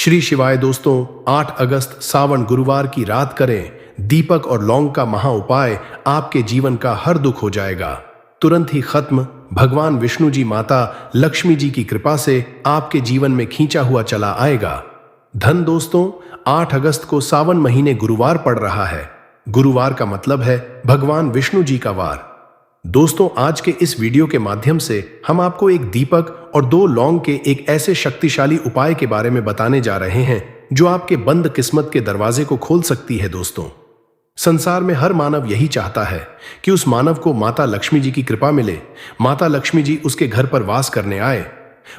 श्री शिवाय दोस्तों, 8 अगस्त सावन गुरुवार की रात करें दीपक और लौंग का महा उपाय। आपके जीवन का हर दुख हो जाएगा तुरंत ही खत्म। भगवान विष्णु जी माता लक्ष्मी जी की कृपा से आपके जीवन में खींचा हुआ चला आएगा धन। दोस्तों, 8 अगस्त को सावन महीने गुरुवार पड़ रहा है। गुरुवार का मतलब है भगवान विष्णु जी का वार। दोस्तों, आज के इस वीडियो के माध्यम से हम आपको एक दीपक और 2 लौंग के एक ऐसे शक्तिशाली उपाय के बारे में बताने जा रहे हैं जो आपके बंद किस्मत के दरवाजे को खोल सकती है। दोस्तों, संसार में हर मानव यही चाहता है कि उस मानव को माता लक्ष्मी जी की कृपा मिले, माता लक्ष्मी जी उसके घर पर वास करने आए।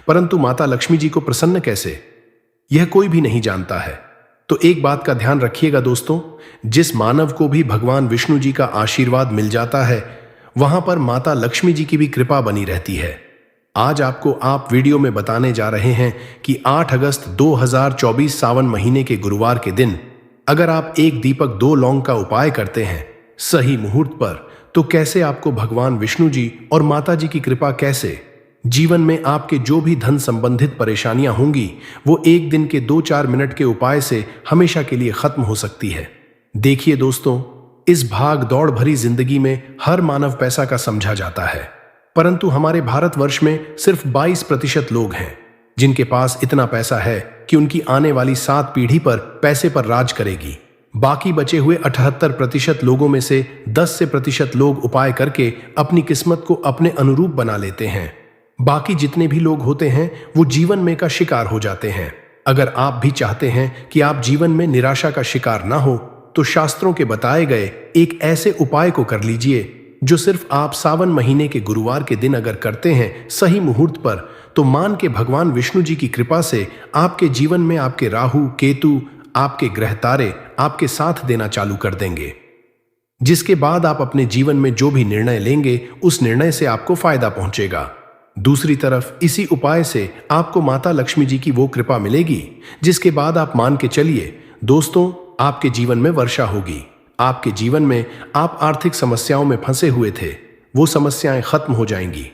परंतु माता लक्ष्मी जी को प्रसन्न कैसे, यह कोई भी नहीं जानता है। तो एक बात का ध्यान रखिएगा दोस्तों, जिस मानव को भी भगवान विष्णु जी का आशीर्वाद मिल जाता है वहां पर माता लक्ष्मी जी की भी कृपा बनी रहती है। आज आपको आप वीडियो में बताने जा रहे हैं कि 8 अगस्त 2024 सावन महीने के गुरुवार के दिन अगर आप एक दीपक 2 लौंग का उपाय करते हैं सही मुहूर्त पर, तो कैसे आपको भगवान विष्णु जी और माता जी की कृपा कैसे जीवन में आपके जो भी धन संबंधित परेशानियां होंगी वो एक दिन के 2-4 मिनट के उपाय से हमेशा के लिए खत्म हो सकती है। देखिए दोस्तों, इस भाग दौड़ भरी जिंदगी में हर मानव पैसा का समझा जाता है, परंतु हमारे भारतवर्ष में सिर्फ 22% लोग हैं जिनके पास इतना पैसा है कि उनकी आने वाली 7 पीढ़ी पर पैसे पर राज करेगी। बाकी बचे हुए 78% लोगों में से 10% लोग उपाय करके अपनी किस्मत को अपने अनुरूप बना लेते हैं। बाकी जितने भी लोग होते हैं वो जीवन में का शिकार हो जाते हैं। अगर आप भी चाहते हैं कि आप जीवन में निराशा का शिकार ना हो तो शास्त्रों के बताए गए एक ऐसे उपाय को कर लीजिए जो सिर्फ आप सावन महीने के गुरुवार के दिन अगर करते हैं सही मुहूर्त पर, तो मान के भगवान विष्णु जी की कृपा से आपके जीवन में आपके राहु केतु, आपके ग्रह तारे आपके साथ देना चालू कर देंगे, जिसके बाद आप अपने जीवन में जो भी निर्णय लेंगे उस निर्णय से आपको फायदा पहुंचेगा। दूसरी तरफ इसी उपाय से आपको माता लक्ष्मी जी की वो कृपा मिलेगी जिसके बाद आप मान के चलिए दोस्तों, आपके जीवन में वर्षा होगी। आपके जीवन में आप आर्थिक समस्याओं में फंसे हुए थे, वो समस्याएं खत्म हो जाएंगी।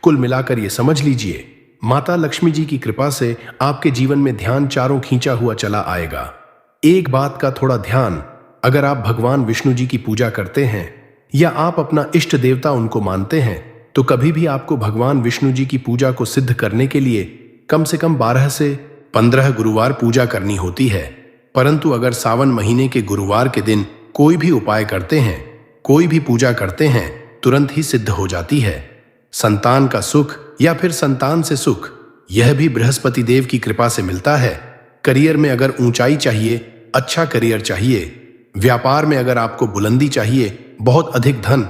कुल मिलाकर ये समझ लीजिए, माता लक्ष्मी जी की कृपा से आपके जीवन में ध्यान चारों खींचा हुआ चला आएगा। एक बात का थोड़ा ध्यान, अगर आप भगवान विष्णु जी की पूजा करते हैं या आप अपना इष्ट देवता उनको मानते हैं तो कभी भी आपको भगवान विष्णु जी की पूजा को सिद्ध करने के लिए कम से कम 12 से 15 गुरुवार पूजा करनी होती है। परंतु अगर सावन महीने के गुरुवार के दिन कोई भी उपाय करते हैं, कोई भी पूजा करते हैं, तुरंत ही सिद्ध हो जाती है। संतान का सुख या फिर संतान से सुख, यह भी बृहस्पति देव की कृपा से मिलता है। करियर में अगर ऊंचाई चाहिए, अच्छा करियर चाहिए, व्यापार में अगर आपको बुलंदी चाहिए, बहुत अधिक धन,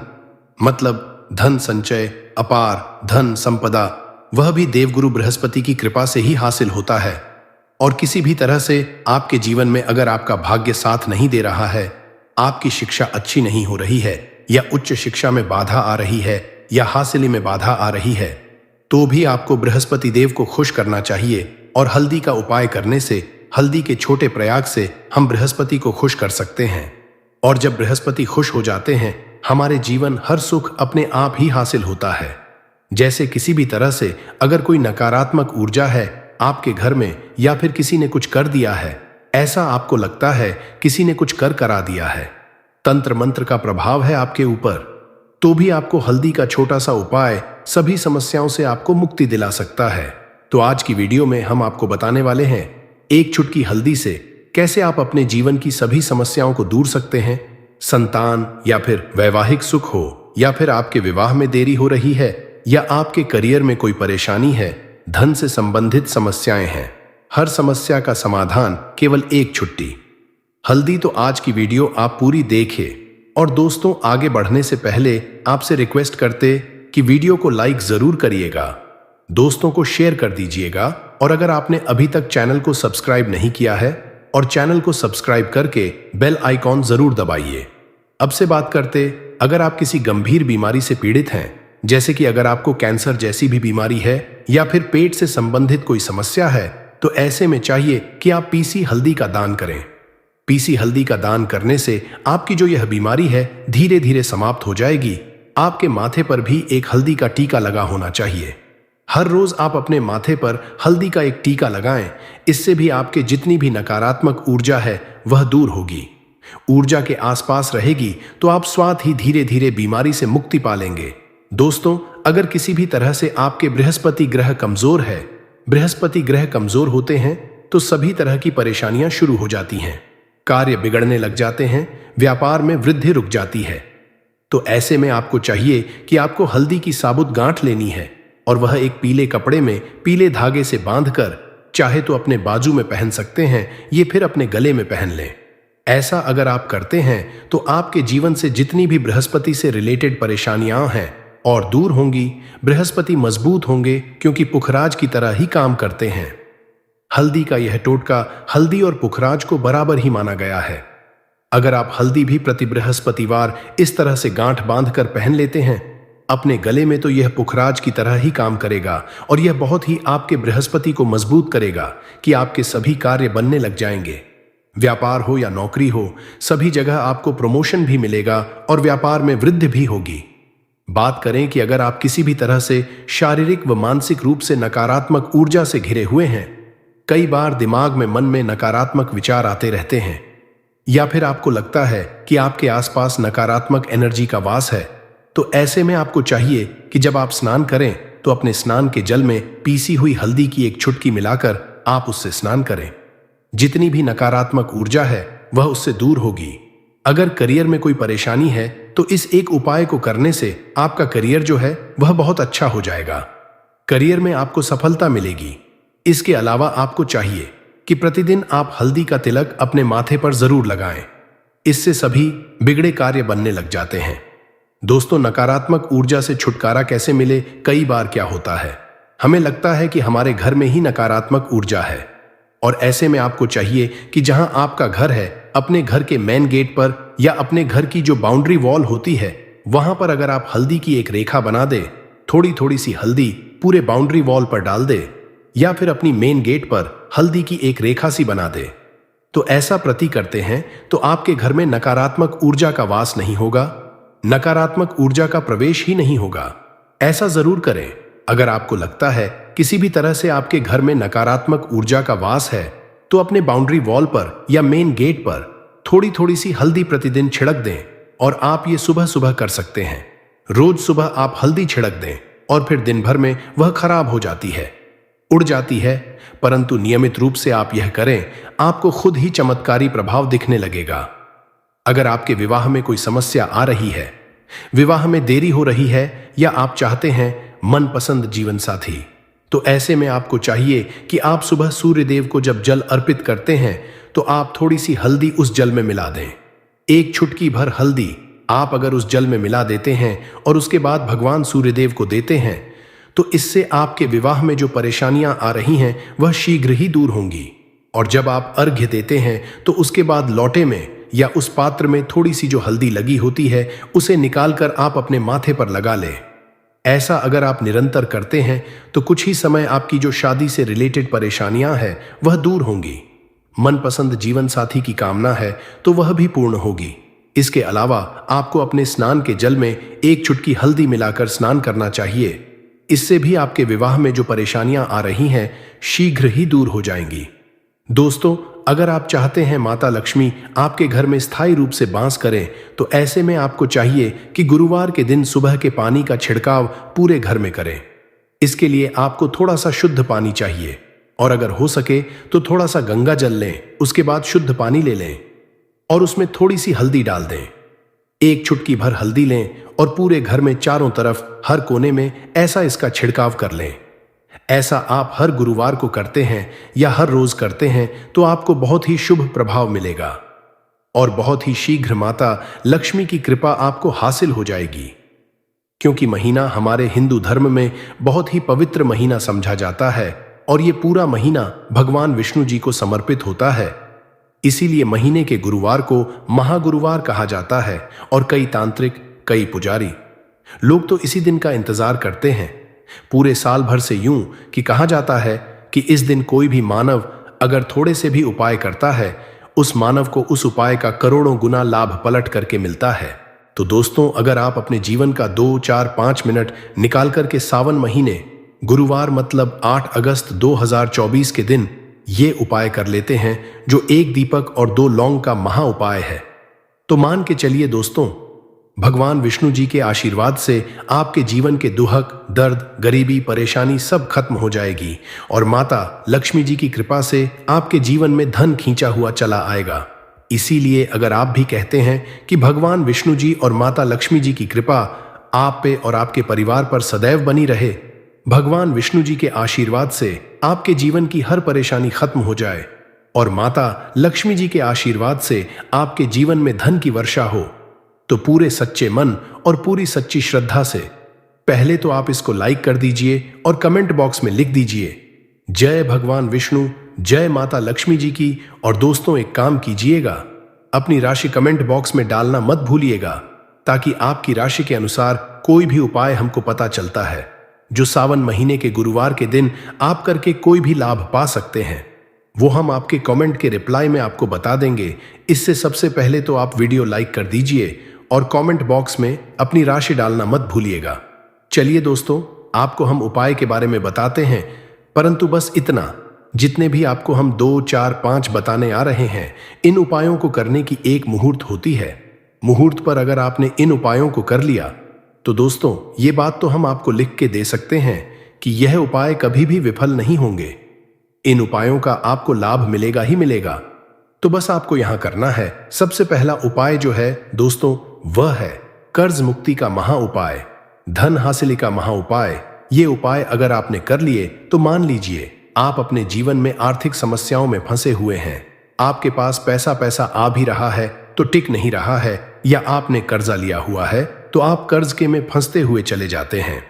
मतलब धन संचय, अपार धन संपदा, वह भी देवगुरु बृहस्पति की कृपा से ही हासिल होता है। और किसी भी तरह से आपके जीवन में अगर आपका भाग्य साथ नहीं दे रहा है, आपकी शिक्षा अच्छी नहीं हो रही है या उच्च शिक्षा में बाधा आ रही है या हासिली में बाधा आ रही है, तो भी आपको बृहस्पति देव को खुश करना चाहिए। और हल्दी का उपाय करने से, हल्दी के छोटे प्रयाग से हम बृहस्पति को खुश कर सकते हैं। और जब बृहस्पति खुश हो जाते हैं, हमारे जीवन हर सुख अपने आप ही हासिल होता है। जैसे किसी भी तरह से अगर कोई नकारात्मक ऊर्जा है आपके घर में या फिर किसी ने कुछ कर दिया है, ऐसा आपको लगता है किसी ने कुछ कर करा दिया है, तंत्र मंत्र का प्रभाव है आपके ऊपर, तो भी आपको हल्दी का छोटा सा उपाय सभी समस्याओं से आपको मुक्ति दिला सकता है। तो आज की वीडियो में हम आपको बताने वाले हैं एक चुटकी हल्दी से कैसे आप अपने जीवन की सभी समस्याओं को दूर सकते हैं। संतान या फिर वैवाहिक सुख हो, या फिर आपके विवाह में देरी हो रही है, या आपके करियर में कोई परेशानी है, धन से संबंधित समस्याएं हैं, हर समस्या का समाधान केवल एक छुट्टी हल्दी। तो आज की वीडियो आप पूरी देखिए। और दोस्तों, आगे बढ़ने से पहले आपसे रिक्वेस्ट करते कि वीडियो को लाइक जरूर करिएगा, दोस्तों को शेयर कर दीजिएगा, और अगर आपने अभी तक चैनल को सब्सक्राइब नहीं किया है और चैनल को सब्सक्राइब करके बेल आइकॉन जरूर दबाइए। अब से बात करते, अगर आप किसी गंभीर बीमारी से पीड़ित हैं, जैसे कि अगर आपको कैंसर जैसी भी बीमारी है या फिर पेट से संबंधित कोई समस्या है, तो ऐसे में चाहिए कि आप पीसी हल्दी का दान करें। पीसी हल्दी का दान करने से आपकी जो यह बीमारी है धीरे धीरे समाप्त हो जाएगी। आपके माथे पर भी एक हल्दी का टीका लगा होना चाहिए। हर रोज आप अपने माथे पर हल्दी का एक टीका लगाएं। इससे भी आपके जितनी भी नकारात्मक ऊर्जा है वह दूर होगी। ऊर्जा के आसपास रहेगी तो आप स्वतः ही धीरे धीरे बीमारी से मुक्ति पा लेंगे। दोस्तों, अगर किसी भी तरह से आपके बृहस्पति ग्रह कमजोर है, बृहस्पति ग्रह कमजोर होते हैं तो सभी तरह की परेशानियां शुरू हो जाती हैं। कार्य बिगड़ने लग जाते हैं, व्यापार में वृद्धि रुक जाती है। तो ऐसे में आपको चाहिए कि आपको हल्दी की साबुत गांठ लेनी है और वह एक पीले कपड़े में पीले धागे से बांधकर, चाहे तो अपने बाजू में पहन सकते हैं, ये फिर अपने गले में पहन लें। ऐसा अगर आप करते हैं तो आपके जीवन से जितनी भी बृहस्पति से रिलेटेड परेशानियां हैं और दूर होंगी। बृहस्पति मजबूत होंगे क्योंकि पुखराज की तरह ही काम करते हैं। हल्दी का यह टोटका हल्दी और पुखराज को बराबर ही माना गया है। अगर आप हल्दी भी प्रति बृहस्पतिवार इस तरह से गांठ बांधकर पहन लेते हैं अपने गले में, तो यह पुखराज की तरह ही काम करेगा और यह बहुत ही आपके बृहस्पति को मजबूत करेगा कि आपके सभी कार्य बनने लग जाएंगे। व्यापार हो या नौकरी हो, सभी जगह आपको प्रमोशन भी मिलेगा और व्यापार में वृद्धि भी होगी। बात करें कि अगर आप किसी भी तरह से शारीरिक व मानसिक रूप से नकारात्मक ऊर्जा से घिरे हुए हैं, कई बार दिमाग में, मन में नकारात्मक विचार आते रहते हैं, या फिर आपको लगता है कि आपके आसपास नकारात्मक एनर्जी का वास है, तो ऐसे में आपको चाहिए कि जब आप स्नान करें तो अपने स्नान के जल में पीसी हुई हल्दी की एक चुटकी मिलाकर आप उससे स्नान करें। जितनी भी नकारात्मक ऊर्जा है वह उससे दूर होगी। अगर करियर में कोई परेशानी है तो इस एक उपाय को करने से आपका करियर जो है वह बहुत अच्छा हो जाएगा। करियर में आपको सफलता मिलेगी। इसके अलावा आपको चाहिए कि प्रतिदिन आप हल्दी का तिलक अपने माथे पर जरूर लगाएं। इससे सभी बिगड़े कार्य बनने लग जाते हैं। दोस्तों, नकारात्मक ऊर्जा से छुटकारा कैसे मिले? कई बार क्या होता है, हमें लगता है कि हमारे घर में ही नकारात्मक ऊर्जा है और ऐसे में आपको चाहिए कि जहां आपका घर है, अपने घर के मेन गेट पर या अपने घर की जो बाउंड्री वॉल होती है वहां पर अगर आप हल्दी की एक रेखा बना दे, थोड़ी थोड़ी सी हल्दी पूरे बाउंड्री वॉल पर डाल दे या फिर अपनी मेन गेट पर हल्दी की एक रेखा सी बना दे, तो ऐसा प्रतीक करते हैं तो आपके घर में नकारात्मक ऊर्जा का वास नहीं होगा, नकारात्मक ऊर्जा का प्रवेश ही नहीं होगा। ऐसा जरूर करें। अगर आपको लगता है किसी भी तरह से आपके घर में नकारात्मक ऊर्जा का वास है तो अपने बाउंड्री वॉल पर या मेन गेट पर थोड़ी थोड़ी सी हल्दी प्रतिदिन छिड़क दें और आप ये सुबह सुबह कर सकते हैं। रोज सुबह आप हल्दी छिड़क दें और फिर दिन भर में वह खराब हो जाती है, उड़ जाती है, परंतु नियमित रूप से आप यह करें, आपको खुद ही चमत्कारी प्रभाव दिखने लगेगा। अगर आपके विवाह में कोई समस्या आ रही है, विवाह में देरी हो रही है या आप चाहते हैं मनपसंद जीवन साथी, तो ऐसे में आपको चाहिए कि आप सुबह सूर्य देव को जब जल अर्पित करते हैं तो आप थोड़ी सी हल्दी उस जल में मिला दें। एक चुटकी भर हल्दी आप अगर उस जल में मिला देते हैं और उसके बाद भगवान सूर्यदेव को देते हैं तो इससे आपके विवाह में जो परेशानियां आ रही हैं वह शीघ्र ही दूर होंगी। और जब आप अर्घ्य देते हैं तो उसके बाद लौटे में या उस पात्र में थोड़ी सी जो हल्दी लगी होती है उसे निकालकर आप अपने माथे पर लगा लें। ऐसा अगर आप निरंतर करते हैं तो कुछ ही समय आपकी जो शादी से रिलेटेड परेशानियां हैं वह दूर होंगी। मनपसंद जीवन साथी की कामना है तो वह भी पूर्ण होगी। इसके अलावा आपको अपने स्नान के जल में एक चुटकी हल्दी मिलाकर स्नान करना चाहिए। इससे भी आपके विवाह में जो परेशानियां आ रही हैं शीघ्र ही दूर हो जाएंगी। दोस्तों, अगर आप चाहते हैं माता लक्ष्मी आपके घर में स्थायी रूप से वास करें तो ऐसे में आपको चाहिए कि गुरुवार के दिन सुबह के पानी का छिड़काव पूरे घर में करें। इसके लिए आपको थोड़ा सा शुद्ध पानी चाहिए और अगर हो सके तो थोड़ा सा गंगा जल लें, उसके बाद शुद्ध पानी ले लें और उसमें थोड़ी सी हल्दी डाल दें। एक चुटकी भर हल्दी लें और पूरे घर में चारों तरफ हर कोने में ऐसा इसका छिड़काव कर लें। ऐसा आप हर गुरुवार को करते हैं या हर रोज करते हैं तो आपको बहुत ही शुभ प्रभाव मिलेगा और बहुत ही शीघ्र माता लक्ष्मी की कृपा आपको हासिल हो जाएगी। क्योंकि महीना हमारे हिंदू धर्म में बहुत ही पवित्र महीना समझा जाता है और ये पूरा महीना भगवान विष्णु जी को समर्पित होता है। इसीलिए महीने के गुरुवार को महागुरुवार कहा जाता है और कई तांत्रिक, कई पुजारी लोग तो इसी दिन का इंतजार करते हैं पूरे साल भर से, यूं कि कहा जाता है कि इस दिन कोई भी मानव अगर थोड़े से भी उपाय करता है उस मानव को उस उपाय का करोड़ों गुना लाभ पलट करके मिलता है। तो दोस्तों, अगर आप अपने जीवन का 2, 4, 5 मिनट निकाल करके सावन महीने गुरुवार मतलब 8 अगस्त 2024 के दिन ये उपाय कर लेते हैं, जो 1 दीपक और 2 लौंग का महा उपाय है। तो मान के चलिए दोस्तों, भगवान विष्णु जी के आशीर्वाद से आपके जीवन के दुहक, दर्द, गरीबी, परेशानी सब खत्म हो जाएगी और माता लक्ष्मी जी की कृपा से आपके जीवन में धन खींचा हुआ चला आएगा। इसीलिए अगर आप भी कहते हैं कि भगवान विष्णु जी और माता लक्ष्मी जी की कृपा आप पे और आपके परिवार पर सदैव बनी रहे, भगवान विष्णु जी के आशीर्वाद से आपके जीवन की हर परेशानी खत्म हो जाए और माता लक्ष्मी जी के आशीर्वाद से आपके जीवन में धन की वर्षा हो, तो पूरे सच्चे मन और पूरी सच्ची श्रद्धा से पहले तो आप इसको लाइक कर दीजिए और कमेंट बॉक्स में लिख दीजिए जय भगवान विष्णु, जय माता लक्ष्मी जी की। और दोस्तों, एक काम कीजिएगा, अपनी राशि कमेंट बॉक्स में डालना मत भूलिएगा, ताकि आपकी राशि के अनुसार कोई भी उपाय हमको पता चलता है जो सावन महीने के गुरुवार के दिन आप करके कोई भी लाभ पा सकते हैं, वो हम आपके कमेंट के रिप्लाई में आपको बता देंगे। इससे सबसे पहले तो आप वीडियो लाइक कर दीजिए और कमेंट बॉक्स में अपनी राशि डालना मत भूलिएगा। चलिए दोस्तों, आपको हम उपाय के बारे में बताते हैं, परंतु बस इतना, जितने भी आपको हम 2, 4, 5 बताने आ रहे हैं, इन उपायों को करने की एक मुहूर्त होती है। मुहूर्त पर अगर आपने इन उपायों को कर लिया तो दोस्तों, ये बात तो हम आपको लिख के दे सकते हैं कि यह उपाय कभी भी विफल नहीं होंगे। इन उपायों का आपको लाभ मिलेगा ही मिलेगा। तो बस आपको यहां करना है, सबसे पहला उपाय जो है दोस्तों, वह है कर्ज मुक्ति का महा उपाय, धन हासिल का महा उपाय। ये उपाय अगर आपने कर लिए तो मान लीजिए आप अपने जीवन में आर्थिक समस्याओं में फंसे हुए हैं। आपके पास पैसा आ भी रहा है तो टिक नहीं रहा है, या आपने कर्जा लिया हुआ है तो आप कर्ज के में फंसते हुए चले जाते हैं।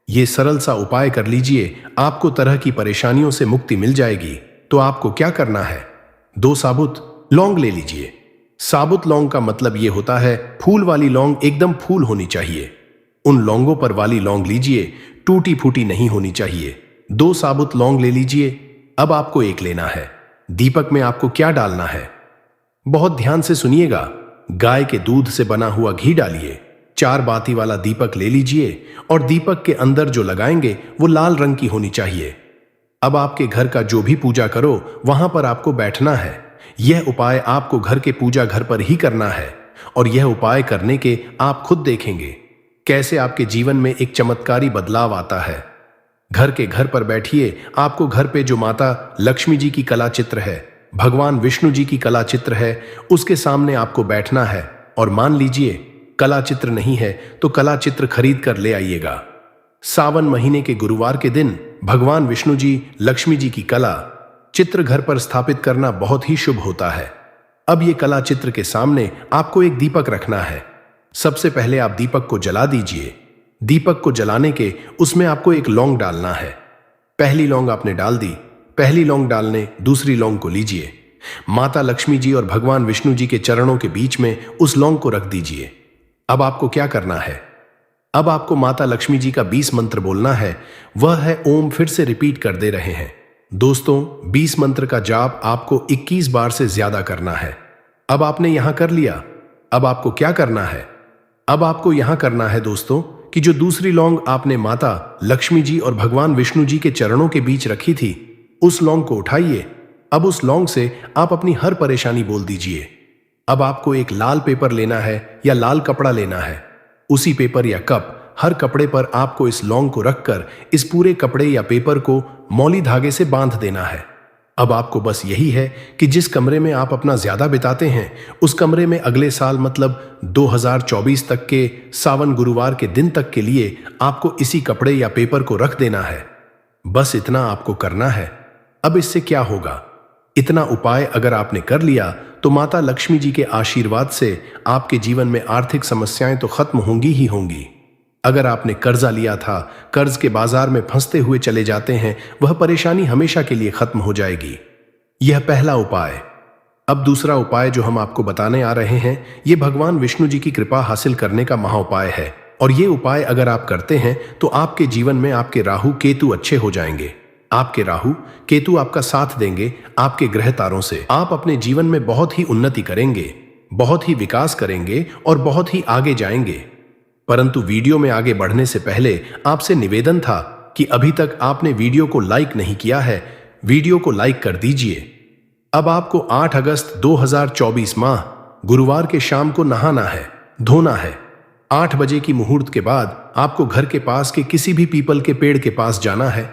ये सरल सा उपाय कर लीजिए, आपको तरह की परेशानियों से मुक्ति मिल जाएगी। तो आपको क्या करना है, 2 साबुत लौंग ले लीजिए। साबुत लौंग का मतलब यह होता है फूल वाली लौंग, एकदम फूल होनी चाहिए। उन लौंगों पर वाली लौंग लीजिए, टूटी फूटी नहीं होनी चाहिए। 2 साबुत लौंग ले लीजिए। अब आपको एक लेना है। दीपक में आपको क्या डालना है, बहुत ध्यान से सुनिएगा। गाय के दूध से बना हुआ घी डालिए। 4 बाती वाला दीपक ले लीजिए और दीपक के अंदर जो लगाएंगे वो लाल रंग की होनी चाहिए। अब आपके घर का जो भी पूजा करो वहां पर आपको बैठना है। यह उपाय आपको घर के पूजा घर पर ही करना है और यह उपाय करने के आप खुद देखेंगे कैसे आपके जीवन में एक चमत्कारी बदलाव आता है। घर के घर पर बैठिए, आपको घर पे जो माता लक्ष्मी जी की कला चित्र है, भगवान विष्णु जी की कला चित्र है, उसके सामने आपको बैठना है और मान लीजिए कला चित्र नहीं है तो कला चित्र खरीद कर ले आइएगा। सावन महीने के गुरुवार के दिन भगवान विष्णु जी, लक्ष्मी जी की कला चित्र घर पर स्थापित करना बहुत ही शुभ होता है। अब ये कला चित्र के सामने आपको एक दीपक रखना है। सबसे पहले आप दीपक को जला दीजिए। दीपक को जलाने के उसमें आपको एक लौंग डालना है। पहली लौंग आपने डाल दी। पहली लौंग डालने दूसरी लौंग को लीजिए। माता लक्ष्मी जी और भगवान विष्णु जी के चरणों के बीच में उस लौंग को रख दीजिए। अब आपको क्या करना है, अब आपको माता लक्ष्मी जी का 20 मंत्र बोलना है। वह है ओम, फिर से रिपीट कर दे रहे हैं दोस्तों। 20 मंत्र का जाप आपको 21 बार से ज्यादा करना है। अब आपने यहां कर लिया। अब आपको क्या करना है, अब आपको यहां करना है दोस्तों कि जो दूसरी लौंग आपने माता लक्ष्मी जी और भगवान विष्णु जी के चरणों के बीच रखी थी, उस लौंग को उठाइए। अब उस लौंग से आप अपनी हर परेशानी बोल दीजिए। अब आपको एक लाल पेपर लेना है या लाल कपड़ा लेना है। उसी पेपर या कप, हर कपड़े पर आपको इस लौंग को रखकर इस पूरे कपड़े या पेपर को मौली धागे से बांध देना है। अब आपको बस यही है कि जिस कमरे में आप अपना ज्यादा बिताते हैं, उस कमरे में अगले साल मतलब 2024 तक के सावन गुरुवार के दिन तक के लिए आपको इसी कपड़े या पेपर को रख देना है। बस इतना आपको करना है। अब इससे क्या होगा, इतना उपाय अगर आपने कर लिया तो माता लक्ष्मी जी के आशीर्वाद से आपके जीवन में आर्थिक समस्याएं तो खत्म होंगी ही होंगी। अगर आपने कर्जा लिया था, कर्ज के बाजार में फंसते हुए चले जाते हैं, वह परेशानी हमेशा के लिए खत्म हो जाएगी। यह पहला उपाय। अब दूसरा उपाय जो हम आपको बताने आ रहे हैं, यह भगवान विष्णु जी की कृपा हासिल करने का महा उपाय है। और यह उपाय अगर आप करते हैं तो आपके जीवन में आपके राहु केतु अच्छे हो जाएंगे। आपके राहु केतु आपका साथ देंगे। आपके ग्रह तारों से आप अपने जीवन में बहुत ही उन्नति करेंगे, बहुत ही विकास करेंगे और बहुत ही आगे जाएंगे। परंतु वीडियो में आगे बढ़ने से पहले आपसे निवेदन था कि अभी तक आपने वीडियो को लाइक नहीं किया है, वीडियो को लाइक कर दीजिए। अब आपको 8 अगस्त 2024 माह गुरुवार के शाम को नहाना है, धोना है। 8 बजे की मुहूर्त के बाद आपको घर के पास के किसी भी पीपल के पेड़ के पास जाना है।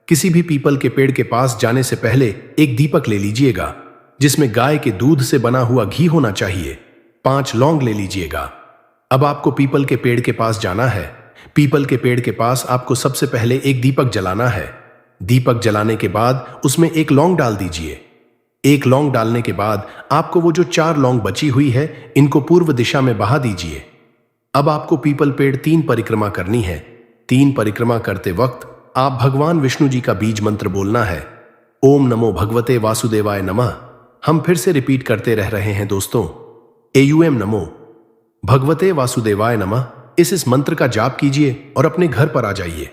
किसी भी पीपल के पेड़ के पास जाने से पहले एक दीपक ले लीजिएगा, जिसमें गाय के दूध से बना हुआ घी होना चाहिए। 5 लौंग ले लीजिएगा। अब आपको पीपल के पेड़ के पास जाना है। पीपल के पेड़ के पास आपको सबसे पहले एक दीपक जलाना है। दीपक जलाने के बाद उसमें एक लौंग डाल दीजिए। एक लौंग डालने के बाद आपको वो जो 4 लौंग बची हुई है, इनको पूर्व दिशा में बहा दीजिए। अब आपको पीपल पेड़ 3 परिक्रमा करनी है। 3 परिक्रमा करते वक्त आप भगवान विष्णु जी का बीज मंत्र बोलना है, ओम नमो भगवते वासुदेवाय नमः। हम फिर से रिपीट करते रह रहे हैं दोस्तों, एयूएम नमो भगवते वासुदेवाय नमः। इस मंत्र का जाप कीजिए और अपने घर पर आ जाइए।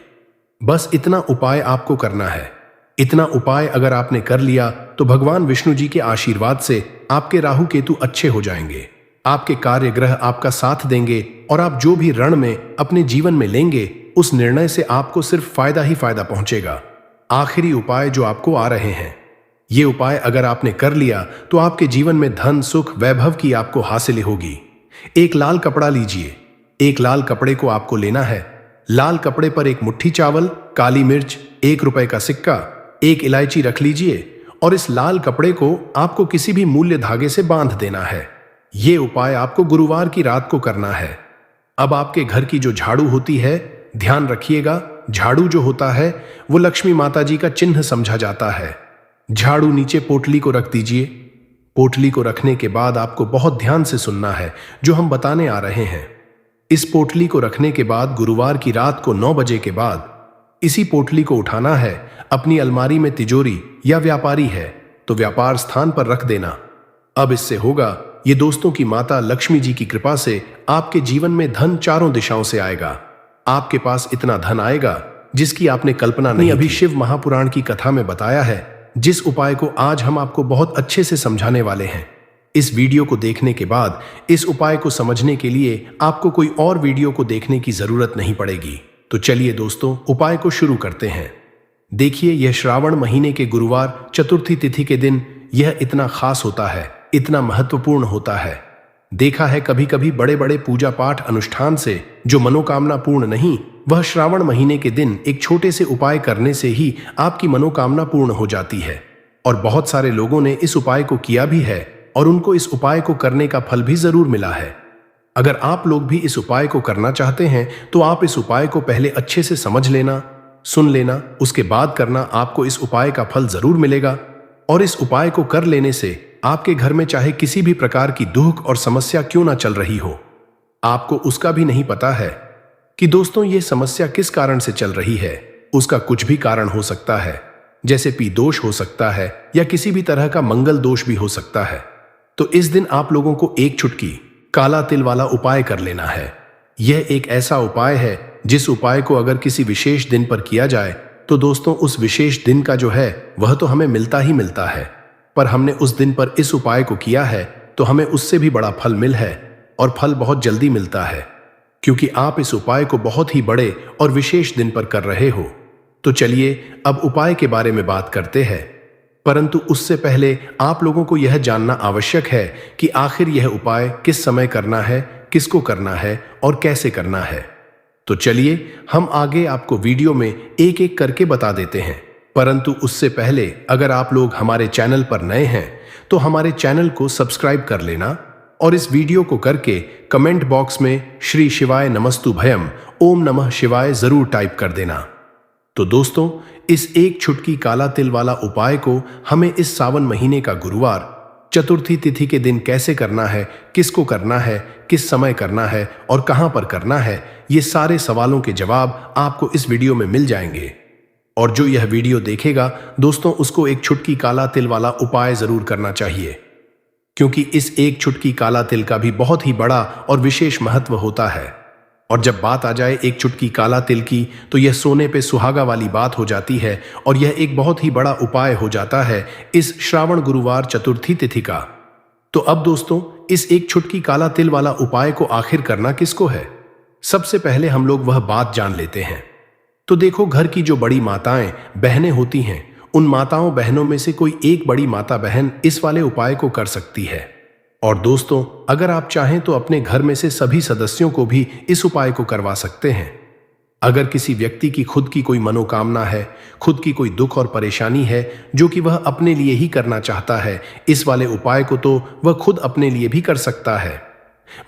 बस इतना उपाय आपको करना है। इतना उपाय अगर आपने कर लिया तो भगवान विष्णु जी के आशीर्वाद से आपके राहु केतु अच्छे हो जाएंगे। आपके कार्य ग्रह आपका साथ देंगे और आप जो भी रण में अपने जीवन में लेंगे, उस निर्णय से आपको सिर्फ फायदा ही फायदा पहुंचेगा। आखिरी उपाय जो आपको आ रहे हैं, ये उपाय अगर आपने कर लिया तो आपके जीवन में धन, सुख, वैभव की आपको हासिल होगी। एक लाल कपड़ा लीजिए। एक लाल कपड़े को आपको लेना है। लाल कपड़े पर एक मुट्ठी चावल, काली मिर्च, 1 रुपए का सिक्का, 1 इलायची रख लीजिए और इस लाल कपड़े को आपको किसी भी मूल्य धागे से बांध देना है। यह उपाय आपको गुरुवार की रात को करना है। अब आपके घर की जो झाड़ू होती है, ध्यान रखिएगा, झाड़ू जो होता है वो लक्ष्मी माता जी का चिन्ह समझा जाता है। झाड़ू नीचे पोटली को रख दीजिए। पोटली को रखने के बाद आपको बहुत ध्यान से सुनना है जो हम बताने आ रहे हैं। इस पोटली को रखने के बाद गुरुवार की रात को 9 बजे के बाद इसी पोटली को उठाना है। अपनी अलमारी में तिजोरी या व्यापारी है तो व्यापार स्थान पर रख देना। अब इससे होगा ये दोस्तों की माता लक्ष्मी जी की कृपा से आपके जीवन में धन चारों दिशाओं से आएगा। आपके पास इतना धन आएगा जिसकी आपने कल्पना नहीं। अभी शिव महापुराण की कथा में बताया है, जिस उपाय को आज हम आपको बहुत अच्छे से समझाने वाले हैं। इस वीडियो को देखने के बाद इस उपाय को समझने के लिए आपको कोई और वीडियो को देखने की जरूरत नहीं पड़ेगी। तो चलिए दोस्तों, उपाय को शुरू करते हैं। देखिए, यह श्रावण महीने के गुरुवार चतुर्थी तिथि के दिन यह इतना खास होता है, इतना महत्वपूर्ण होता है। देखा है कभी कभी बड़े बड़े पूजा पाठ अनुष्ठान से जो मनोकामना पूर्ण नहीं, वह श्रावण महीने के दिन एक छोटे से उपाय करने से ही आपकी मनोकामना पूर्ण हो जाती है। और बहुत सारे लोगों ने इस उपाय को किया भी है और उनको इस उपाय को करने का फल भी जरूर मिला है। अगर आप लोग भी इस उपाय को करना चाहते हैं तो आप इस उपाय को पहले अच्छे से समझ लेना, सुन लेना, उसके बाद करना। आपको इस उपाय का फल जरूर मिलेगा। और इस उपाय को कर लेने से आपके घर में चाहे किसी भी प्रकार की दुख और समस्या क्यों ना चल रही हो, आपको उसका भी नहीं पता है कि दोस्तों ये समस्या किस कारण से चल रही है। उसका कुछ भी कारण हो सकता है, जैसे पी दोष हो सकता है या किसी भी तरह का मंगल दोष भी हो सकता है। तो इस दिन आप लोगों को एक चुटकी काला तिल वाला उपाय कर लेना है। यह एक ऐसा उपाय है जिस उपाय को अगर किसी विशेष दिन पर किया जाए तो दोस्तों उस विशेष दिन का जो है वह तो हमें मिलता ही मिलता है, पर हमने उस दिन पर इस उपाय को किया है तो हमें उससे भी बड़ा फल मिल है और फल बहुत जल्दी मिलता है, क्योंकि आप इस उपाय को बहुत ही बड़े और विशेष दिन पर कर रहे हो। तो चलिए अब उपाय के बारे में बात करते हैं, परंतु उससे पहले आप लोगों को यह जानना आवश्यक है कि आखिर यह उपाय किस समय करना है, किसको करना है और कैसे करना है। तो चलिए हम आगे आपको वीडियो में एक एक करके बता देते हैं। परंतु उससे पहले अगर आप लोग हमारे चैनल पर नए हैं तो हमारे चैनल को सब्सक्राइब कर लेना और इस वीडियो को करके कमेंट बॉक्स में श्री शिवाय नमस्तु भयम, ओम नमः शिवाय जरूर टाइप कर देना। तो दोस्तों, इस एक छुटकी काला तिल वाला उपाय को हमें इस सावन महीने का गुरुवार चतुर्थी तिथि के दिन कैसे करना है, किसको करना है, किस समय करना है और कहां पर करना है, ये सारे सवालों के जवाब आपको इस वीडियो में मिल जाएंगे। और जो यह वीडियो देखेगा दोस्तों, उसको एक छुटकी काला तिल वाला उपाय जरूर करना चाहिए, क्योंकि इस एक छुटकी काला तिल का भी बहुत ही बड़ा और विशेष महत्व होता है। और जब बात आ जाए एक चुटकी काला तिल की तो यह सोने पे सुहागा वाली बात हो जाती है और यह एक बहुत ही बड़ा उपाय हो जाता है इस श्रावण गुरुवार चतुर्थी तिथि का। तो अब दोस्तों, इस एक छुटकी काला तिल वाला उपाय को आखिर करना किसको है, सबसे पहले हम लोग वह बात जान लेते हैं। तो देखो, घर की जो बड़ी माताएं बहनें होती हैं, उन माताओं बहनों में से कोई एक बड़ी माता बहन इस वाले उपाय को कर सकती है। और दोस्तों, अगर आप चाहें तो अपने घर में से सभी सदस्यों को भी इस उपाय को करवा सकते हैं। अगर किसी व्यक्ति की खुद की कोई मनोकामना है, खुद की कोई दुख और परेशानी है जो कि वह अपने लिए ही करना चाहता है, इस वाले उपाय को तो वह खुद अपने लिए भी कर सकता है।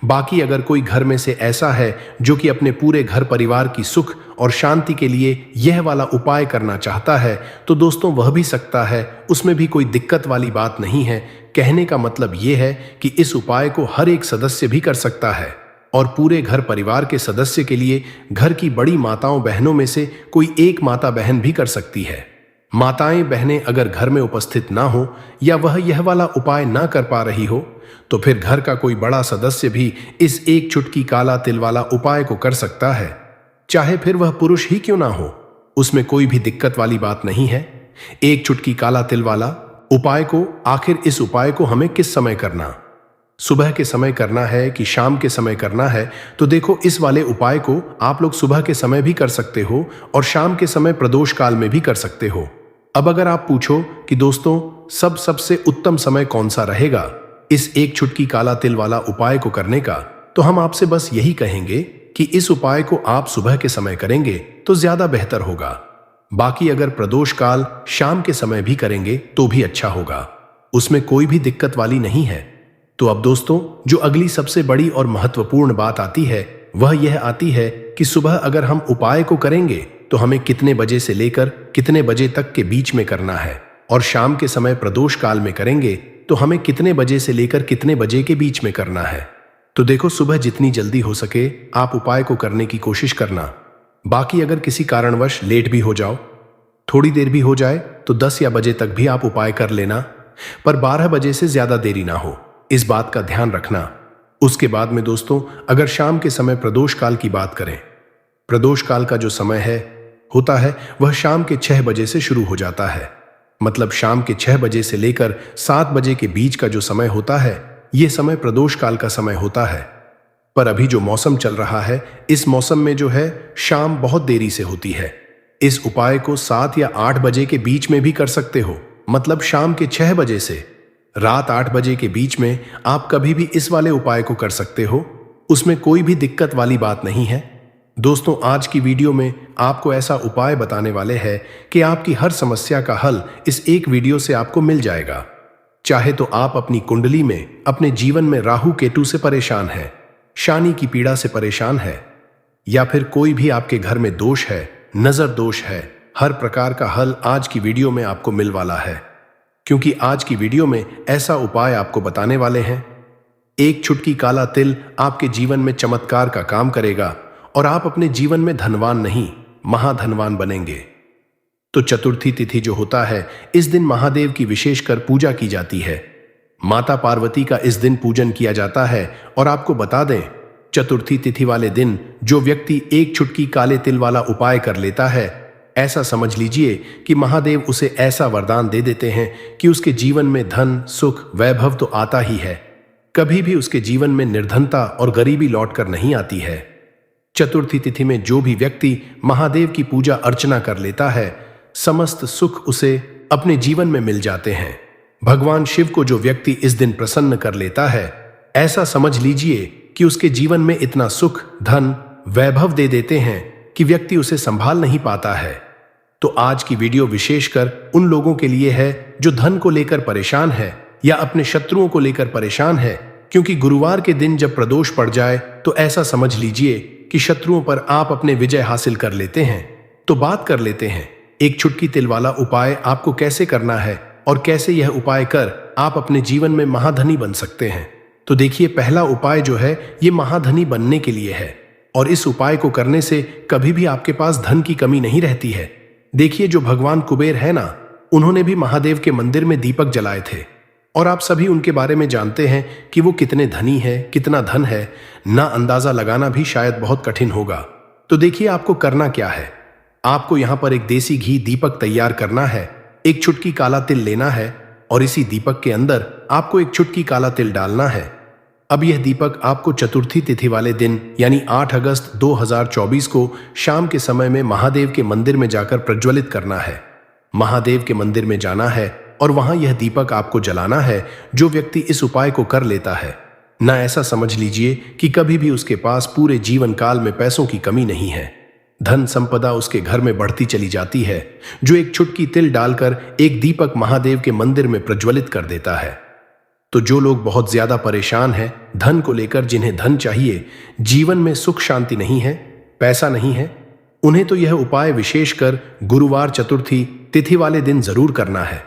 बाकी अगर कोई घर में से ऐसा है जो कि अपने पूरे घर परिवार की सुख और शांति के लिए यह वाला उपाय करना चाहता है, तो दोस्तों वह भी सकता है, उसमें भी कोई दिक्कत वाली बात नहीं है। कहने का मतलब यह है कि इस उपाय को हर एक सदस्य भी कर सकता है और पूरे घर परिवार के सदस्य के लिए घर की बड़ी माताओं बहनों में से कोई एक माता बहन भी कर सकती है। माताएं बहनें अगर घर में उपस्थित ना हो या वह यह वाला उपाय ना कर पा रही हो, तो फिर घर का कोई बड़ा सदस्य भी इस एक चुटकी काला तिल वाला उपाय को कर सकता है, चाहे फिर वह पुरुष ही क्यों ना हो। उसमें कोई भी दिक्कत वाली बात नहीं है। एक चुटकी काला तिल वाला उपाय को, आखिर इस उपाय को हमें किस समय करना, सुबह के समय करना है कि शाम के समय करना है? तो देखो, इस वाले उपाय को आप लोग सुबह के समय भी कर सकते हो और शाम के समय प्रदोष काल में भी कर सकते हो। अब अगर आप पूछो कि दोस्तों सबसे उत्तम समय कौन सा रहेगा इस एक चुटकी काला तिल वाला उपाय को करने का, तो हम आपसे बस यही कहेंगे कि इस उपाय को आप सुबह के समय करेंगे तो ज्यादा बेहतर होगा। बाकी अगर प्रदोष काल शाम के समय भी करेंगे तो भी अच्छा होगा, उसमें कोई भी दिक्कत वाली नहीं है। तो अब दोस्तों, जो अगली सबसे बड़ी और महत्वपूर्ण बात आती है वह यह आती है कि सुबह अगर हम उपाय को करेंगे तो हमें कितने बजे से लेकर कितने बजे तक के बीच में करना है, और शाम के समय प्रदोष काल में करेंगे तो हमें कितने बजे से लेकर कितने बजे के बीच में करना है। तो देखो, सुबह जितनी जल्दी हो सके आप उपाय को करने की कोशिश करना। बाकी अगर किसी कारणवश लेट भी हो जाओ, थोड़ी देर भी हो जाए, तो 10 या बजे तक भी आप उपाय कर लेना, पर 12 बजे से ज्यादा देरी ना हो, इस बात का ध्यान रखना। उसके बाद में दोस्तों, अगर शाम के समय प्रदोष काल की बात करें, प्रदोष काल का जो समय होता है वह शाम के 6 बजे से शुरू हो जाता है। मतलब शाम के 6 बजे से लेकर 7 बजे के बीच का जो समय होता है, यह समय प्रदोष काल का समय होता है। पर अभी जो मौसम चल रहा है, इस मौसम में जो है शाम बहुत देरी से होती है। इस उपाय को 7 या 8 बजे के बीच में भी कर सकते हो, मतलब शाम के 6 बजे से रात 8 बजे के बीच में आप कभी भी इस वाले उपाय को कर सकते हो, उसमें कोई भी दिक्कत वाली बात नहीं है। दोस्तों, आज की वीडियो में आपको ऐसा उपाय बताने वाले हैं कि आपकी हर समस्या का हल इस एक वीडियो से आपको मिल जाएगा। चाहे तो आप अपनी कुंडली में, अपने जीवन में राहु केतु से परेशान है, शनि की पीड़ा से परेशान है, या फिर कोई भी आपके घर में दोष है, नजर दोष है, हर प्रकार का हल आज की वीडियो में आपको मिल वाला है। क्योंकि आज की वीडियो में ऐसा उपाय आपको बताने वाले हैं, एक चुटकी काला तिल आपके जीवन में चमत्कार का काम करेगा और आप अपने जीवन में धनवान नहीं, महाधनवान बनेंगे। तो चतुर्थी तिथि जो होता है, इस दिन महादेव की विशेषकर पूजा की जाती है। माता पार्वती का इस दिन पूजन किया जाता है। और आपको बता दें, चतुर्थी तिथि वाले दिन जो व्यक्ति एक चुटकी काले तिल वाला उपाय कर लेता है, ऐसा समझ लीजिए कि महादेव उसे ऐसा वरदान दे देते हैं कि उसके जीवन में धन, सुख, वैभव तो आता ही है, कभी भी उसके जीवन में निर्धनता और गरीबी लौटकर नहीं आती है। चतुर्थी तिथि में जो भी व्यक्ति महादेव की पूजा अर्चना कर लेता है, समस्त सुख उसे अपने जीवन में मिल जाते हैं। भगवान शिव को जो व्यक्ति इस दिन प्रसन्न कर लेता है, ऐसा समझ लीजिए कि उसके जीवन में इतना सुख, धन, वैभव दे देते हैं कि व्यक्ति उसे संभाल नहीं पाता है। तो आज की वीडियो विशेषकर उन लोगों के लिए है जो धन को लेकर परेशान है या अपने शत्रुओं को लेकर परेशान है, क्योंकि गुरुवार के दिन जब प्रदोष पड़ जाए तो ऐसा समझ लीजिए कि शत्रुओं पर आप अपने विजय हासिल कर लेते हैं। तो बात कर लेते हैं एक चुटकी तिल वाला उपाय आपको कैसे करना है और कैसे यह उपाय कर आप अपने जीवन में महाधनी बन सकते हैं। तो देखिए, पहला उपाय जो है ये महाधनी बनने के लिए है, और इस उपाय को करने से कभी भी आपके पास धन की कमी नहीं रहती है। देखिए, जो भगवान कुबेर है ना, उन्होंने भी महादेव के मंदिर में दीपक जलाए थे, और आप सभी उनके बारे में जानते हैं कि वो कितने धनी है, कितना धन है, ना अंदाजा लगाना भी शायद बहुत कठिन होगा। तो देखिए, आपको करना क्या है। आपको यहां पर एक देसी घी दीपक तैयार करना है, एक चुटकी काला तिल लेना है, और इसी दीपक के अंदर आपको एक चुटकी काला तिल डालना है। अब यह दीपक आपको चतुर्थी तिथि वाले दिन यानी 8 अगस्त 2024 को शाम के समय में महादेव के मंदिर में जाकर प्रज्वलित करना है। महादेव के मंदिर में जाना है और वहां यह दीपक आपको जलाना है। जो व्यक्ति इस उपाय को कर लेता है, ना ऐसा समझ लीजिए कि कभी भी उसके पास पूरे जीवन काल में पैसों की कमी नहीं है। धन संपदा उसके घर में बढ़ती चली जाती है। जो एक चुटकी तिल डालकर एक दीपक महादेव के मंदिर में प्रज्वलित कर देता है। तो जो लोग बहुत ज्यादा परेशान हैं धन को लेकर, जिन्हें धन चाहिए, जीवन में सुख शांति नहीं है, पैसा नहीं है, उन्हें तो यह उपाय विशेषकर गुरुवार चतुर्थी तिथि वाले दिन जरूर करना है।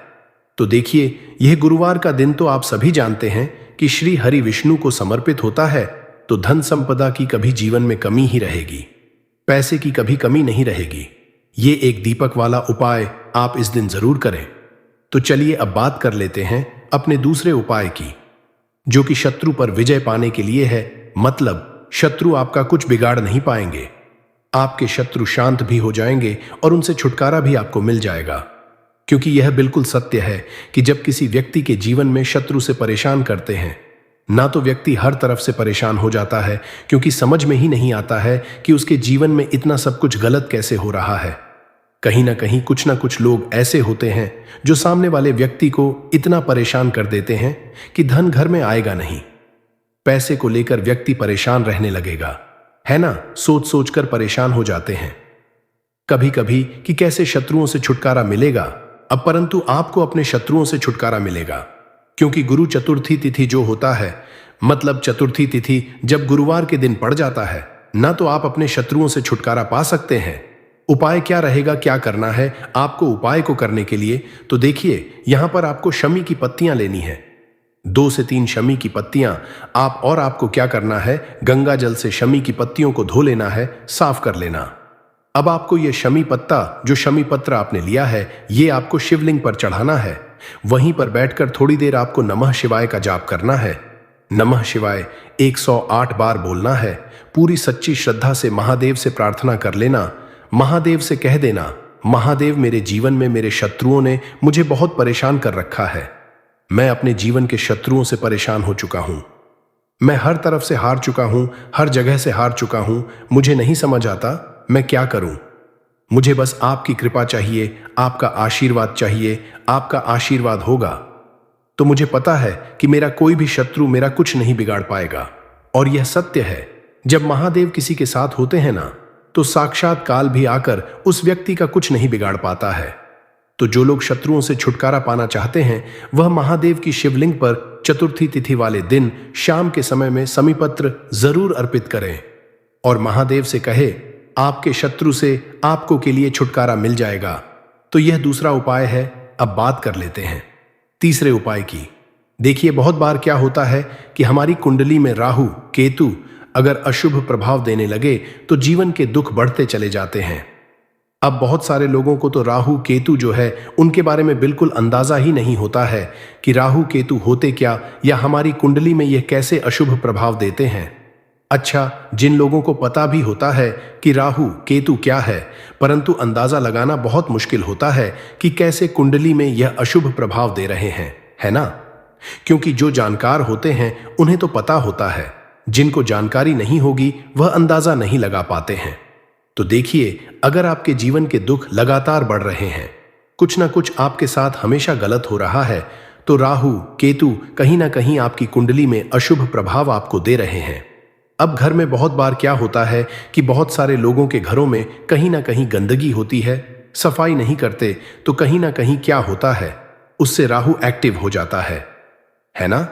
तो देखिए, यह गुरुवार का दिन तो आप सभी जानते हैं कि श्री हरि विष्णु को समर्पित होता है, तो धन संपदा की कभी जीवन में कमी ही रहेगी, पैसे की कभी कमी नहीं रहेगी। ये एक दीपक वाला उपाय आप इस दिन जरूर करें। तो चलिए अब बात कर लेते हैं अपने दूसरे उपाय की, जो कि शत्रु पर विजय पाने के लिए है। मतलब शत्रु आपका कुछ बिगाड़ नहीं पाएंगे, आपके शत्रु शांत भी हो जाएंगे और उनसे छुटकारा भी आपको मिल जाएगा। क्योंकि यह बिल्कुल सत्य है कि जब किसी व्यक्ति के जीवन में शत्रु से परेशान करते हैं, ना तो व्यक्ति हर तरफ से परेशान हो जाता है, क्योंकि समझ में ही नहीं आता है कि उसके जीवन में इतना सब कुछ गलत कैसे हो रहा है। कहीं ना कहीं कुछ ना कुछ लोग ऐसे होते हैं जो सामने वाले व्यक्ति को इतना परेशान कर देते हैं कि धन घर में आएगा नहीं। पैसे को लेकर व्यक्ति परेशान रहने लगेगा, है ना? सोच सोच कर परेशान हो जाते हैं कभी कभी कि कैसे शत्रुओं से छुटकारा मिलेगा। अब परंतु आपको अपने शत्रुओं से छुटकारा मिलेगा, क्योंकि गुरु चतुर्थी तिथि जो होता है, मतलब चतुर्थी तिथि जब गुरुवार के दिन पड़ जाता है ना, तो आप अपने शत्रुओं से छुटकारा पा सकते हैं। उपाय क्या रहेगा, क्या करना है आपको उपाय को करने के लिए? तो देखिए, यहां पर आपको शमी की पत्तियां लेनी है, 2 से 3 शमी की पत्तियां। आपको क्या करना है, गंगा जल से शमी की पत्तियों को धो लेना है, साफ कर लेना। अब आपको यह शमी पत्ता, जो शमी पत्र आपने लिया है, ये आपको शिवलिंग पर चढ़ाना है। वहीं पर बैठकर थोड़ी देर आपको नमः शिवाय का जाप करना है। नमः शिवाय 108 बार बोलना है। पूरी सच्ची श्रद्धा से महादेव से प्रार्थना कर लेना। महादेव से कह देना, महादेव, मेरे जीवन में मेरे शत्रुओं ने मुझे बहुत परेशान कर रखा है। मैं अपने जीवन के शत्रुओं से परेशान हो चुका हूं। मैं हर तरफ से हार चुका हूं, हर जगह से हार चुका हूं। मुझे नहीं समझ आता मैं क्या करूं। मुझे बस आपकी कृपा चाहिए, आपका आशीर्वाद चाहिए। आपका आशीर्वाद होगा तो मुझे पता है कि मेरा कोई भी शत्रु मेरा कुछ नहीं बिगाड़ पाएगा। और यह सत्य है, जब महादेव किसी के साथ होते हैं ना, तो साक्षात काल भी आकर उस व्यक्ति का कुछ नहीं बिगाड़ पाता है। तो जो लोग शत्रुओं से छुटकारा पाना चाहते हैं, वह महादेव की शिवलिंग पर चतुर्थी तिथि वाले दिन शाम के समय में समीपत्र जरूर अर्पित करें और महादेव से कहे, आपके शत्रु से आपको के लिए छुटकारा मिल जाएगा। तो यह दूसरा उपाय है। अब बात कर लेते हैं तीसरे उपाय की। देखिए, बहुत बार क्या होता है कि हमारी कुंडली में राहु केतु अगर अशुभ प्रभाव देने लगे तो जीवन के दुख बढ़ते चले जाते हैं। अब बहुत सारे लोगों को तो राहु केतु जो है उनके बारे में बिल्कुल अंदाजा ही नहीं होता है कि राहु केतु होते क्या, या हमारी कुंडली में यह कैसे अशुभ प्रभाव देते हैं। अच्छा, जिन लोगों को पता भी होता है कि राहु केतु क्या है, परंतु अंदाजा लगाना बहुत मुश्किल होता है कि कैसे कुंडली में यह अशुभ प्रभाव दे रहे हैं, है ना? क्योंकि जो जानकार होते हैं उन्हें तो पता होता है, जिनको जानकारी नहीं होगी वह अंदाजा नहीं लगा पाते हैं। तो देखिए, अगर आपके जीवन के दुख लगातार बढ़ रहे हैं, कुछ ना कुछ आपके साथ हमेशा गलत हो रहा है, तो राहु केतु कहीं ना कहीं आपकी कुंडली में अशुभ प्रभाव आपको दे रहे हैं। अब घर में बहुत बार क्या होता है कि बहुत सारे लोगों के घरों में कहीं ना कहीं गंदगी होती है, सफाई नहीं करते, तो कहीं ना कहीं क्या होता है, उससे राहु एक्टिव हो जाता है ना,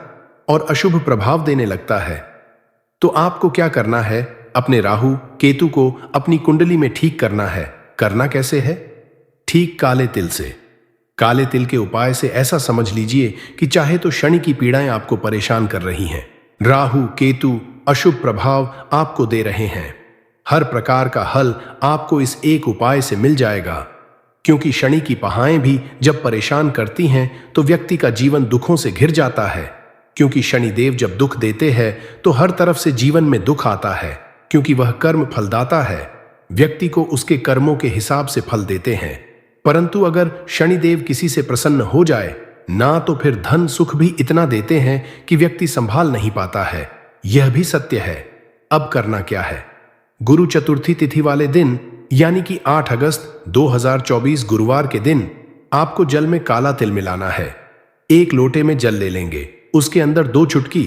और अशुभ प्रभाव देने लगता है। तो आपको क्या करना है, अपने राहु केतु को अपनी कुंडली में ठीक करना है। करना कैसे है? ठीक काले तिल से। काले तिल के उपाय से ऐसा समझ लीजिए कि चाहे तो शनि की पीड़ाएं आपको परेशान कर रही हैं, राहु केतु अशुभ प्रभाव आपको दे रहे हैं, हर प्रकार का हल आपको इस एक उपाय से मिल जाएगा। क्योंकि शनि की पहाएं भी जब परेशान करती हैं तो व्यक्ति का जीवन दुखों से घिर जाता है। क्योंकि शनिदेव जब दुख देते हैं तो हर तरफ से जीवन में दुख आता है, क्योंकि वह कर्म फलदाता है, व्यक्ति को उसके कर्मों के हिसाब से फल देते हैं। परंतु अगर शनिदेव किसी से प्रसन्न हो जाए ना, तो फिर धन सुख भी इतना देते हैं कि व्यक्ति संभाल नहीं पाता है। यह भी सत्य है। अब करना क्या है? गुरु चतुर्थी तिथि वाले दिन यानी कि 8 अगस्त 2024 गुरुवार के दिन आपको जल में काला तिल मिलाना है। एक लोटे में जल ले लेंगे, उसके अंदर 2 चुटकी,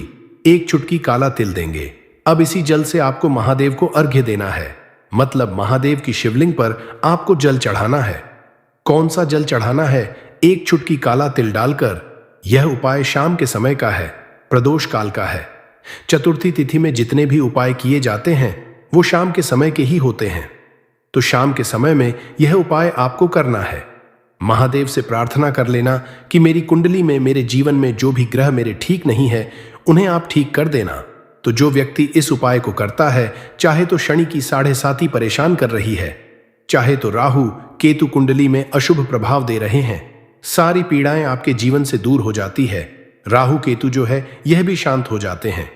1 चुटकी काला तिल देंगे। अब इसी जल से आपको महादेव को अर्घ्य देना है, मतलब महादेव की शिवलिंग पर आपको जल चढ़ाना है। कौन सा जल चढ़ाना है? 1 चुटकी काला तिल डालकर। यह उपाय शाम के समय का है, प्रदोष काल का है। चतुर्थी तिथि में जितने भी उपाय किए जाते हैं वो शाम के समय के ही होते हैं, तो शाम के समय में यह उपाय आपको करना है। महादेव से प्रार्थना कर लेना कि मेरी कुंडली में, मेरे जीवन में जो भी ग्रह मेरे ठीक नहीं है उन्हें आप ठीक कर देना। तो जो व्यक्ति इस उपाय को करता है, चाहे तो शनि की 7.5 परेशान कर रही है, चाहे तो राहु केतु कुंडली में अशुभ प्रभाव दे रहे हैं, सारी पीड़ाएं आपके जीवन से दूर हो जाती है। राहु केतु जो है यह भी शांत हो जाते हैं।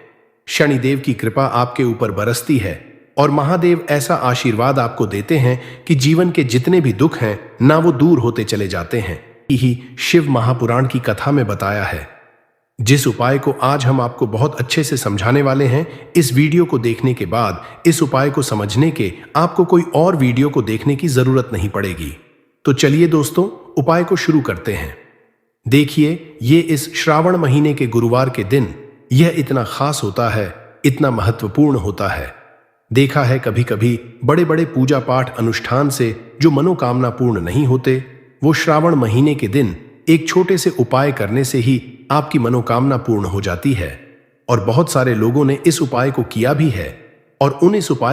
शनिदेव की कृपा आपके ऊपर बरसती है और महादेव ऐसा आशीर्वाद आपको देते हैं कि जीवन के जितने भी दुख हैं ना वो दूर होते चले जाते हैं। यही शिव महापुराण की कथा में बताया है। जिस उपाय को आज हम आपको बहुत अच्छे से समझाने वाले हैं, इस वीडियो को देखने के बाद इस उपाय को समझने के आपको कोई और वीडियो को देखने की जरूरत नहीं पड़ेगी। तो चलिए दोस्तों, उपाय को शुरू करते हैं। देखिए, ये इस श्रावण महीने के गुरुवार के दिन यह इतना खास होता है, इतना महत्वपूर्ण होता है। देखा है कभी कभी बड़े बड़े पूजा पाठ अनुष्ठान से जो मनोकामना पूर्ण नहीं होते, वो श्रावण महीने के दिन एक छोटे से उपाय करने से ही आपकी मनोकामना पूर्ण हो जाती है। और बहुत सारे लोगों ने इस उपाय को किया भी है और उन इस उपाय